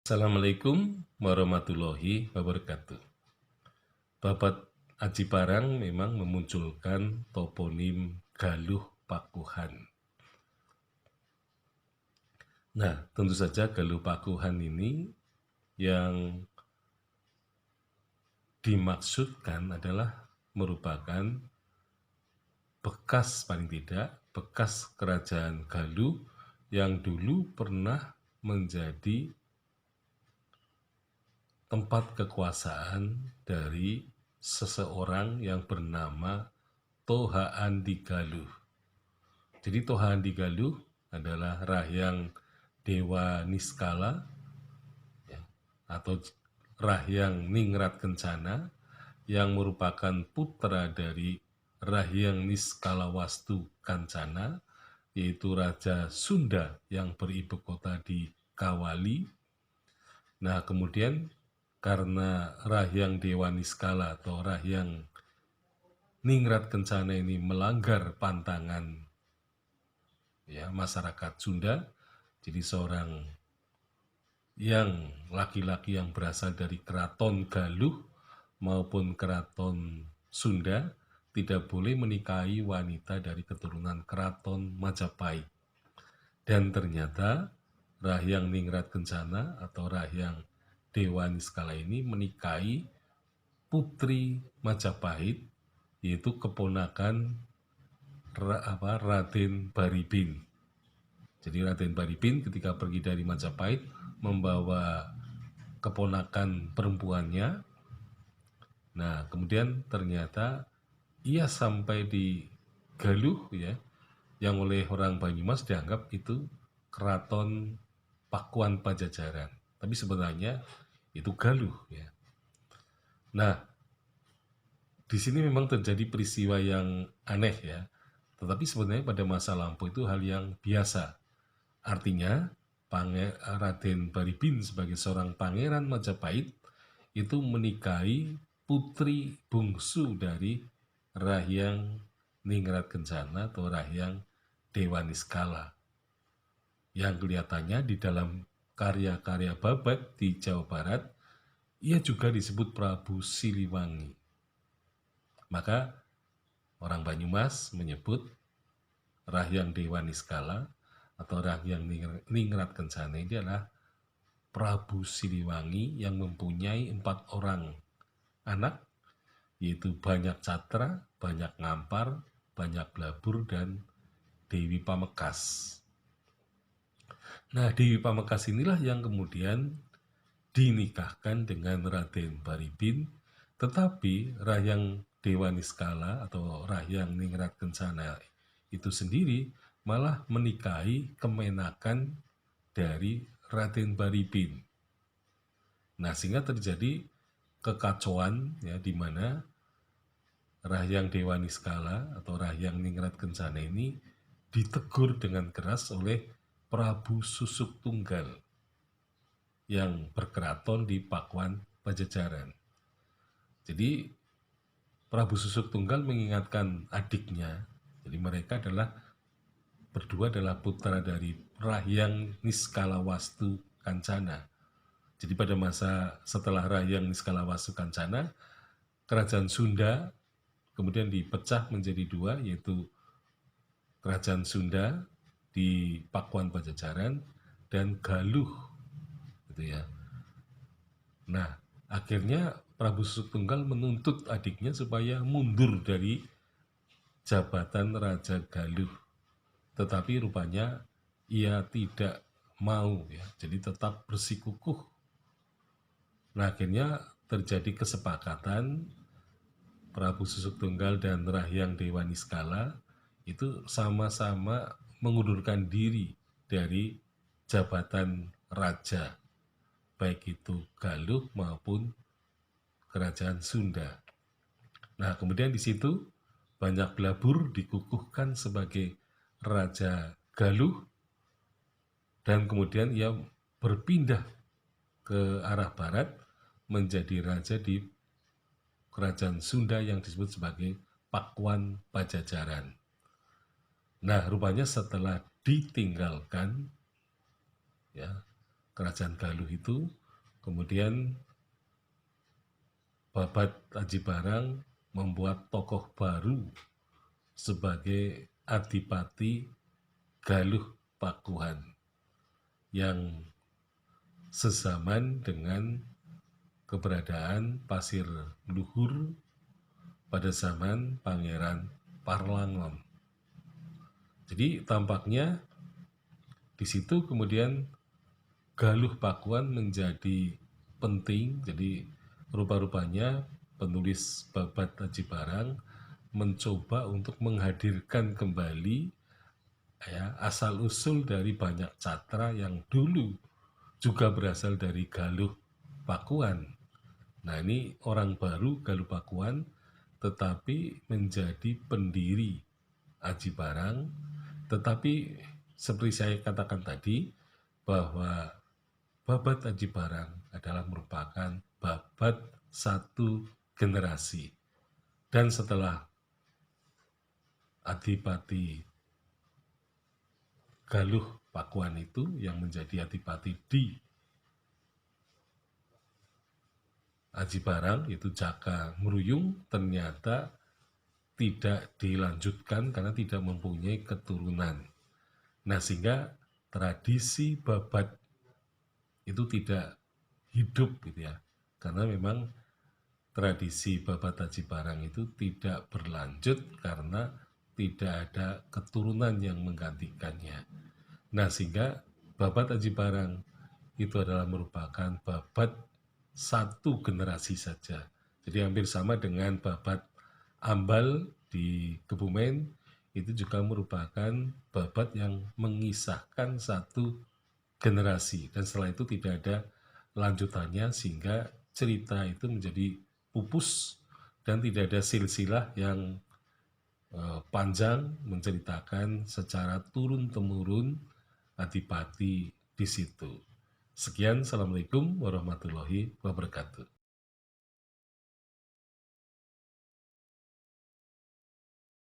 Assalamualaikum warahmatullahi wabarakatuh. Babat Aji Barang memang memunculkan toponim Galuh Pakuhan. Nah, tentu saja Galuh Pakuhan ini yang dimaksudkan adalah merupakan bekas, paling tidak, bekas kerajaan Galuh yang dulu pernah menjadi tempat kekuasaan dari seseorang yang bernama Toha Andi Galuh. Jadi Toha Andi Galuh adalah Rahyang Dewa Niskala atau Rahyang Ningrat Kencana yang merupakan putra dari Rahyang Niskala Wastu Kancana, yaitu Raja Sunda yang beribu kota di Kawali. Nah, kemudian karena Rahyang Dewa Niskala atau Rahyang Ningrat Kencana ini melanggar pantangan masyarakat Sunda, jadi seorang yang laki-laki yang berasal dari keraton Galuh maupun keraton Sunda tidak boleh menikahi wanita dari keturunan keraton Majapahit. Dan ternyata Rahyang Ningrat Kencana atau Rahyang Dewa Niskala ini menikahi putri Majapahit, yaitu keponakan Raden Baribin. Jadi Raden Baribin ketika pergi dari Majapahit membawa keponakan perempuannya. Nah, kemudian ternyata ia sampai di Galuh yang oleh orang Banyumas dianggap itu keraton Pakuan Pajajaran. Tapi sebenarnya itu Galuh Nah, di sini memang terjadi peristiwa yang aneh Tetapi sebenarnya pada masa lampau itu hal yang biasa. Artinya, Raden Baribin sebagai seorang pangeran Majapahit itu menikahi putri bungsu dari Rahyang Ningrat Kencana atau Rahyang Dewa Niskala. Yang kelihatannya di dalam karya-karya Babat di Jawa Barat, ia juga disebut Prabu Siliwangi. Maka orang Banyumas menyebut Rahyang Dewa Niskala atau Rahyang Ningrat Kencana ini adalah Prabu Siliwangi yang mempunyai 4 orang anak, yaitu Banyak Catra, Banyak Ngampar, Banyak Blabur, dan Dewi Pamekas. Nah, Dewi Pamekas inilah yang kemudian dinikahkan dengan Raden Baribin, tetapi Rahyang Dewa Niskala atau Rahyang Ningrat Kencana itu sendiri malah menikahi kemenakan dari Raden Baribin. Nah, sehingga terjadi kekacauan di mana Rahyang Dewa Niskala atau Rahyang Ningrat Kencana ini ditegur dengan keras oleh Prabu Susuk Tunggal yang berkeraton di Pakuan Pajajaran. Jadi Prabu Susuk Tunggal mengingatkan adiknya, jadi mereka berdua adalah putra dari Rahyang Niskala Wastu Kancana. Jadi pada masa setelah Rahyang Niskala Wastu Kancana, kerajaan Sunda kemudian dipecah menjadi 2, yaitu kerajaan Sunda di Pakuan Pajajaran dan Galuh Nah, akhirnya Prabu Susuk Tunggal menuntut adiknya supaya mundur dari jabatan Raja Galuh. Tetapi rupanya ia tidak mau jadi tetap bersikukuh. Nah, akhirnya terjadi kesepakatan Prabu Susuk Tunggal dan Rahyang Dewa Niskala itu sama-sama mengundurkan diri dari jabatan raja, baik itu Galuh maupun kerajaan Sunda. Nah, kemudian di situ Banyak Blabur dikukuhkan sebagai Raja Galuh, dan kemudian ia berpindah ke arah barat menjadi raja di kerajaan Sunda yang disebut sebagai Pakuan Pajajaran. Nah, rupanya setelah ditinggalkan kerajaan Galuh itu, kemudian Babat Aji Barang membuat tokoh baru sebagai Adipati Galuh Pakuhan yang sezaman dengan keberadaan Pasir Luhur pada zaman Pangeran Parlangon. Jadi tampaknya di situ kemudian Galuh Pakuan menjadi penting. Jadi rupa-rupanya penulis Babat Aji Barang mencoba untuk menghadirkan kembali asal-usul dari banyak catra yang dulu juga berasal dari Galuh Pakuan. Nah, ini orang baru Galuh Pakuan, tetapi menjadi pendiri Aji Barang. Tetapi seperti saya katakan tadi, bahwa Babat Aji Barang adalah merupakan babat satu generasi. Dan setelah Adipati Galuh Pakuan itu yang menjadi adipati di Aji Barang, itu Jaka Mruyung, ternyata tidak dilanjutkan karena tidak mempunyai keturunan. Nah, sehingga tradisi babat itu tidak hidup gitu ya. Karena memang tradisi Babat Aji Barang itu tidak berlanjut karena tidak ada keturunan yang menggantikannya. Nah, sehingga Babat Aji Barang itu adalah merupakan babat satu generasi saja. Jadi hampir sama dengan Babat Ambal di Kebumen, itu juga merupakan babat yang mengisahkan satu generasi. Dan setelah itu tidak ada lanjutannya, sehingga cerita itu menjadi pupus dan tidak ada silsilah yang panjang menceritakan secara turun-temurun adipati di situ. Sekian, Assalamualaikum warahmatullahi wabarakatuh.